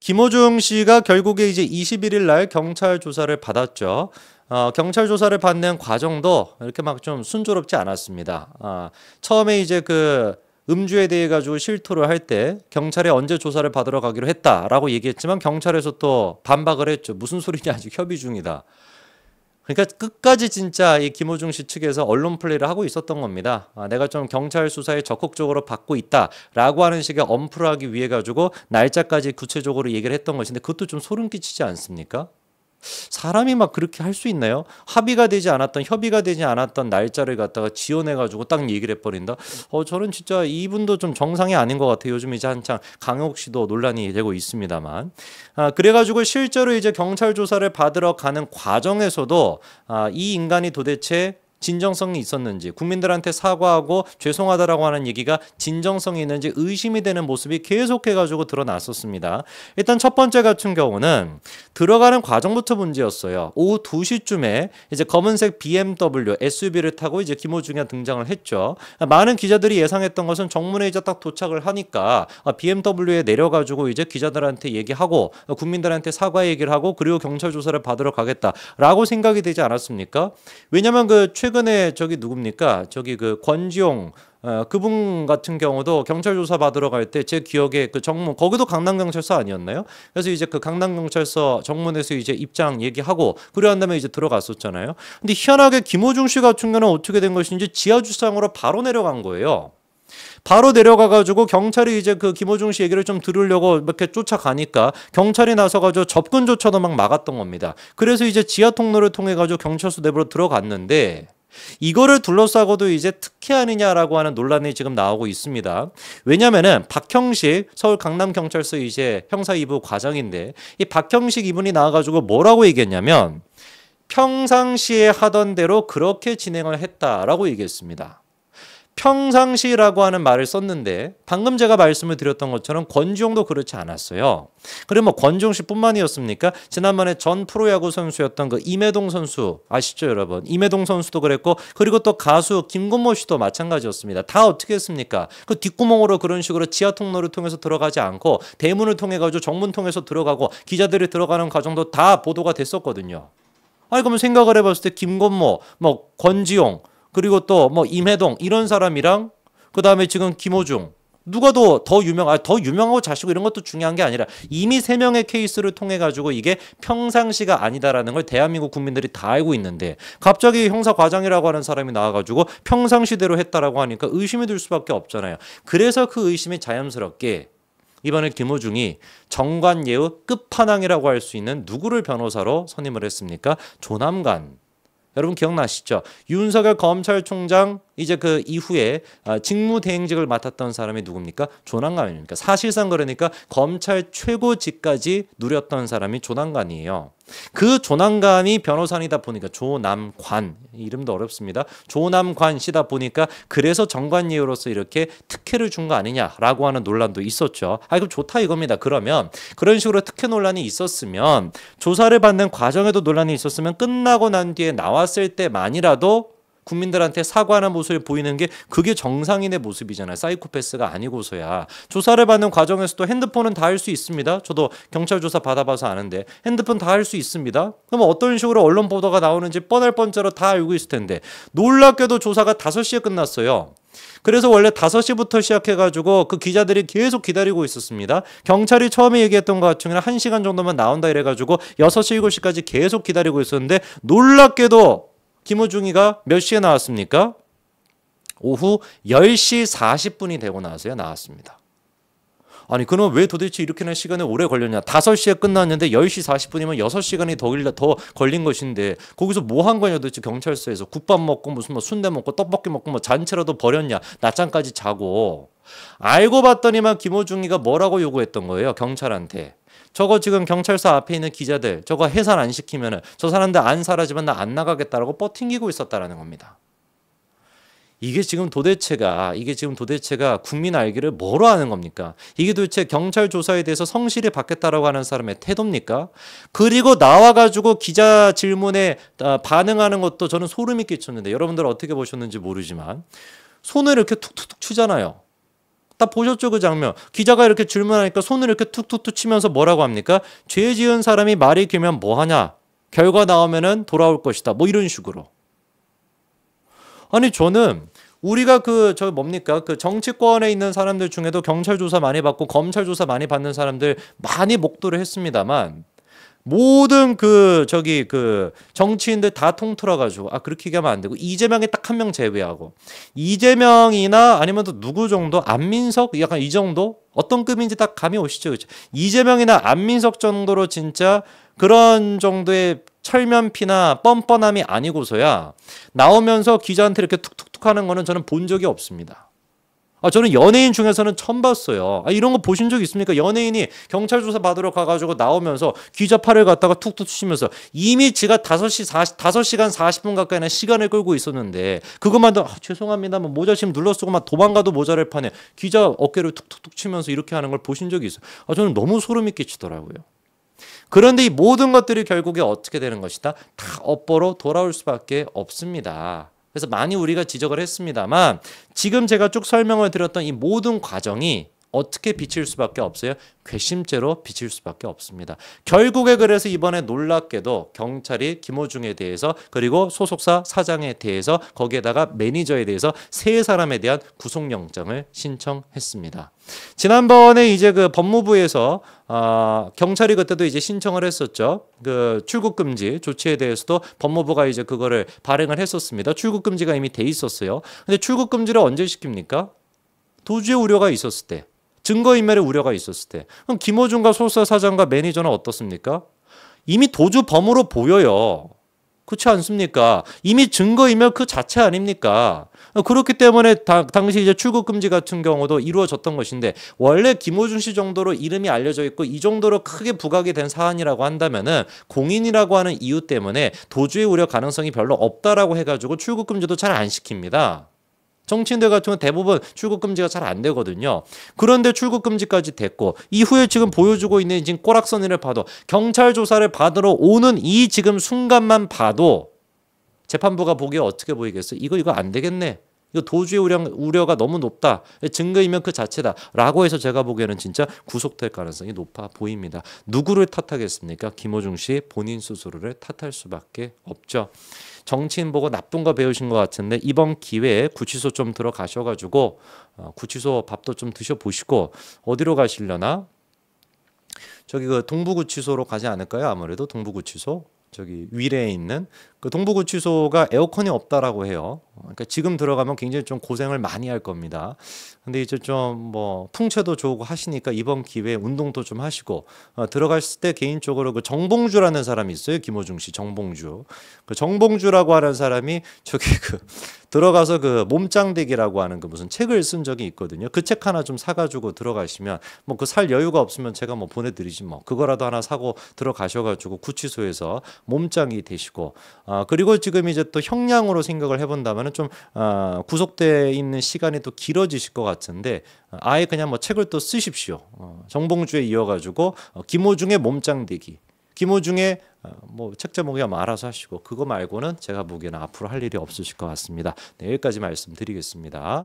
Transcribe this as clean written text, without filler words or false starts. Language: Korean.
김호중 씨가 결국에 이제 21일 날 경찰 조사를 받았죠. 경찰 조사를 받는 과정도 이렇게 막 좀 순조롭지 않았습니다. 처음에 이제 그 음주에 대해 가지고 실토를 할 때 경찰에 언제 조사를 받으러 가기로 했다라고 얘기했지만 경찰에서 또 반박을 했죠. 무슨 소리냐, 아직 협의 중이다. 그러니까 끝까지 진짜 이 김호중 씨 측에서 언론 플레이를 하고 있었던 겁니다. 내가 좀 경찰 수사에 적극적으로 받고 있다라고 하는 식의 엄프를 하기 위해 가지고 날짜까지 구체적으로 얘기를 했던 것인데 그것도 좀 소름 끼치지 않습니까? 사람이 막 그렇게 할 수 있나요? 합의가 되지 않았던, 협의가 되지 않았던 날짜를 갖다가 지원해가지고 딱 얘기를 해버린다? 저는 진짜 이분도 좀 정상이 아닌 것 같아요. 요즘 이제 한창 강욱 씨도 논란이 되고 있습니다만. 그래가지고 실제로 이제 경찰 조사를 받으러 가는 과정에서도 이 인간이 도대체 진정성이 있었는지, 국민들한테 사과하고 죄송하다라고 하는 얘기가 진정성이 있는지 의심이 되는 모습이 계속해가지고 드러났었습니다. 일단 첫 번째 같은 경우는 들어가는 과정부터 문제였어요. 오후 2시쯤에 이제 검은색 BMW SUV를 타고 이제 김호중이 등장을 했죠. 많은 기자들이 예상했던 것은 정문에 이제 딱 도착을 하니까 BMW에 내려가지고 이제 기자들한테 얘기하고 국민들한테 사과 얘기를 하고 그리고 경찰 조사를 받으러 가겠다라고 생각이 되지 않았습니까? 왜냐면 그 최근에 저기 누굽니까? 저기 그 권지용 그분 같은 경우도 경찰 조사 받으러 갈 때 제 기억에 그 정문 거기도 강남경찰서 아니었나요? 그래서 이제 그 강남경찰서 정문에서 이제 입장 얘기하고 그리고 한 다음에 이제 들어갔었잖아요. 근데 희한하게 김호중 씨 같은 경우는 어떻게 된 것인지 지하 주차장으로 바로 내려간 거예요. 바로 내려가가지고 경찰이 이제 그 김호중 씨 얘기를 좀 들으려고 이렇게 쫓아가니까 경찰이 나서가지고 접근조차도 막 막았던 겁니다. 그래서 이제 지하 통로를 통해가지고 경찰서 내부로 들어갔는데 이거를 둘러싸고도 이제 특혜 아니냐라고 하는 논란이 지금 나오고 있습니다. 왜냐면은 박형식 서울 강남경찰서 이제 형사 2부 과장인데 이 박형식 이분이 나와가지고 뭐라고 얘기했냐면 평상시에 하던 대로 그렇게 진행을 했다라고 얘기했습니다. 평상시라고 하는 말을 썼는데 방금 제가 말씀을 드렸던 것처럼 권지용도 그렇지 않았어요. 그리고 뭐 권지용 씨뿐만이었습니까? 지난번에 전 프로야구 선수였던 그 임혜동 선수 아시죠, 여러분? 임혜동 선수도 그랬고 그리고 또 가수 김건모 씨도 마찬가지였습니다. 다 어떻게 했습니까? 그 뒷구멍으로 그런 식으로 지하 통로를 통해서 들어가지 않고 대문을 통해 가지고 정문 통해서 들어가고 기자들이 들어가는 과정도 다 보도가 됐었거든요. 아니 그러면 생각을 해봤을 때 김건모, 뭐 권지용 그리고 또 뭐 임혜동 이런 사람이랑 그 다음에 지금 김호중 누가 더 유명하고 자시고 이런 것도 중요한 게 아니라 이미 3명의 케이스를 통해 가지고 이게 평상시가 아니다라는 걸 대한민국 국민들이 다 알고 있는데 갑자기 형사과장이라고 하는 사람이 나와가지고 평상시대로 했다라고 하니까 의심이 들 수밖에 없잖아요. 그래서 그 의심이 자연스럽게 이번에 김호중이 정관예우 끝판왕이라고 할 수 있는 누구를 변호사로 선임을 했습니까? 조남관. 여러분 기억나시죠? 윤석열 검찰총장 이제 그 이후에 직무대행직을 맡았던 사람이 누굽니까? 조남관입니까? 사실상 그러니까 검찰 최고직까지 누렸던 사람이 조남관이에요. 그 조남관이 변호사이다 보니까 조남관 이름도 어렵습니다. 조남관 씨다 보니까 그래서 정관예우로서 이렇게 특혜를 준 거 아니냐라고 하는 논란도 있었죠. 그럼 좋다 이겁니다. 그러면 그런 식으로 특혜 논란이 있었으면 조사를 받는 과정에도 논란이 있었으면 끝나고 난 뒤에 나왔을 때만이라도 국민들한테 사과하는 모습을 보이는 게 그게 정상인의 모습이잖아요. 사이코패스가 아니고서야. 조사를 받는 과정에서도 핸드폰은 다 할 수 있습니다. 저도 경찰 조사 받아봐서 아는데 핸드폰 다 할 수 있습니다. 그럼 어떤 식으로 언론 보도가 나오는지 뻔할 뻔짜로 다 알고 있을 텐데 놀랍게도 조사가 5시에 끝났어요. 그래서 원래 5시부터 시작해가지고 그 기자들이 계속 기다리고 있었습니다. 경찰이 처음에 얘기했던 것 같은 경우는 1시간 정도만 나온다 이래가지고 6시, 7시까지 계속 기다리고 있었는데 놀랍게도 김호중이가 몇 시에 나왔습니까? 오후 10시 40분이 되고 나서야 나왔습니다. 아니 그럼 왜 도대체 이렇게나 시간이 오래 걸렸냐? 5시에 끝났는데 10시 40분이면 6시간이 더 걸린 것인데 거기서 뭐 한 거냐 도대체 경찰서에서 국밥 먹고 무슨 뭐 순대 먹고 떡볶이 먹고 뭐 잔치라도 벌였냐? 낮잠까지 자고. 알고 봤더니만 김호중이가 뭐라고 요구했던 거예요? 경찰한테. 저거 지금 경찰서 앞에 있는 기자들 저거 해산 안 시키면은 저 사람들 안 사라지면 나 안 나가겠다라고 뻗팅기고 있었다라는 겁니다. 이게 지금 도대체가 국민 알기를 뭐로 하는 겁니까? 이게 도대체 경찰 조사에 대해서 성실히 받겠다라고 하는 사람의 태도입니까? 그리고 나와가지고 기자 질문에 반응하는 것도 저는 소름이 끼쳤는데 여러분들 어떻게 보셨는지 모르지만 손을 이렇게 툭툭툭 치잖아요. 딱 보셨죠, 그 장면. 기자가 이렇게 질문하니까 손을 이렇게 툭툭툭 치면서 뭐라고 합니까? 죄 지은 사람이 말이 길면 뭐 하냐? 결과 나오면은 돌아올 것이다. 뭐 이런 식으로. 아니 저는 우리가 저 뭡니까? 그 정치권에 있는 사람들 중에도 경찰 조사 많이 받고 검찰 조사 많이 받는 사람들 많이 목도를 했습니다만 모든 정치인들 다 통틀어 가지고 그렇게 얘기하면 안 되고 이재명이 딱 한 명 제외하고 이재명이나 아니면 또 누구 정도 안민석 약간 이 정도 어떤 급인지 딱 감이 오시죠. 그렇죠? 이재명이나 안민석 정도로 진짜 그런 정도의 철면피나 뻔뻔함이 아니고서야 나오면서 기자한테 이렇게 툭툭툭 하는 거는 저는 본 적이 없습니다. 저는 연예인 중에서는 처음 봤어요. 이런 거 보신 적 있습니까? 연예인이 경찰 조사 받으러 가가지고 나오면서 기자 팔을 갖다가 툭툭 치면서 이미 지가 5시간 40분 가까이나 시간을 끌고 있었는데 그것만도 죄송합니다. 뭐 모자 지금 눌러쓰고 막 도망가도 모자를 파네. 기자 어깨를 툭툭툭 치면서 이렇게 하는 걸 보신 적이 있어요. 저는 너무 소름이 끼치더라고요. 그런데 이 모든 것들이 결국에 어떻게 되는 것이다? 다 업보로 돌아올 수밖에 없습니다. 그래서 많이 우리가 지적을 했습니다만 지금 제가 쭉 설명을 드렸던 이 모든 과정이 어떻게 비칠 수밖에 없어요? 괘씸죄로 비칠 수밖에 없습니다. 결국에 그래서 이번에 놀랍게도 경찰이 김호중에 대해서 그리고 소속사 사장에 대해서 거기에다가 매니저에 대해서 세 사람에 대한 구속영장을 신청했습니다. 지난번에 이제 그 법무부에서 경찰이 그때도 이제 신청을 했었죠. 그 출국 금지 조치에 대해서도 법무부가 이제 그거를 발행을 했었습니다. 출국 금지가 이미 돼 있었어요. 근데 출국 금지를 언제 시킵니까? 도주의 우려가 있었을 때. 증거인멸의 우려가 있었을 때. 그럼 김호중과 소속사 사장과 매니저는 어떻습니까? 이미 도주범으로 보여요. 그렇지 않습니까? 이미 증거인멸 그 자체 아닙니까? 그렇기 때문에 당시 이제 출국 금지 같은 경우도 이루어졌던 것인데 원래 김호중 씨 정도로 이름이 알려져 있고 이 정도로 크게 부각이 된 사안이라고 한다면은 공인이라고 하는 이유 때문에 도주의 우려 가능성이 별로 없다라고 해가지고 출국 금지도 잘 안 시킵니다. 정치인들 같은 경우는 대부분 출국 금지가 잘 안 되거든요. 그런데 출국 금지까지 됐고 이후에 지금 보여주고 있는 지금 꼬락서니를 봐도 경찰 조사를 받으러 오는 이 지금 순간만 봐도 재판부가 보기에 어떻게 보이겠어요? 이거 안 되겠네. 이거 도주의 우려가 너무 높다. 증거이면 그 자체다. 라고 해서 제가 보기에는 진짜 구속될 가능성이 높아 보입니다. 누구를 탓하겠습니까? 김호중 씨 본인 스스로를 탓할 수밖에 없죠. 정치인 보고 나쁜 거 배우신 것 같은데 이번 기회에 구치소 좀 들어가셔가지고 구치소 밥도 좀 드셔보시고 어디로 가시려나? 저기 그 동부구치소로 가지 않을까요? 아무래도 동부구치소 저기 위례에 있는 그 동부구치소가 에어컨이 없다라고 해요. 그러니까 지금 들어가면 굉장히 좀 고생을 많이 할 겁니다. 근데 이제 좀 뭐 풍채도 좋고 하시니까 이번 기회에 운동도 좀 하시고 들어갔을 때 개인적으로 그 정봉주라는 사람이 있어요. 김호중 씨 정봉주. 그 정봉주라고 하는 사람이 저기 그 들어가서 그 몸짱대기라고 하는 그 무슨 책을 쓴 적이 있거든요. 그 책 하나 좀 사가지고 들어가시면 뭐 그 살 여유가 없으면 제가 뭐 보내드리지 뭐 그거라도 하나 사고 들어가셔가지고 구치소에서 몸짱이 되시고 그리고 지금 이제 또 형량으로 생각을 해본다면은 좀 구속돼 있는 시간이 또 길어지실 것 같은데 아예 그냥 뭐 책을 또 쓰십시오. 정봉주에 이어가지고 김호중의 몸짱대기. 김호중의 뭐 책 제목이야 뭐 알아서 하시고 그거 말고는 제가 보기에는 앞으로 할 일이 없으실 것 같습니다. 네, 여기까지 말씀드리겠습니다.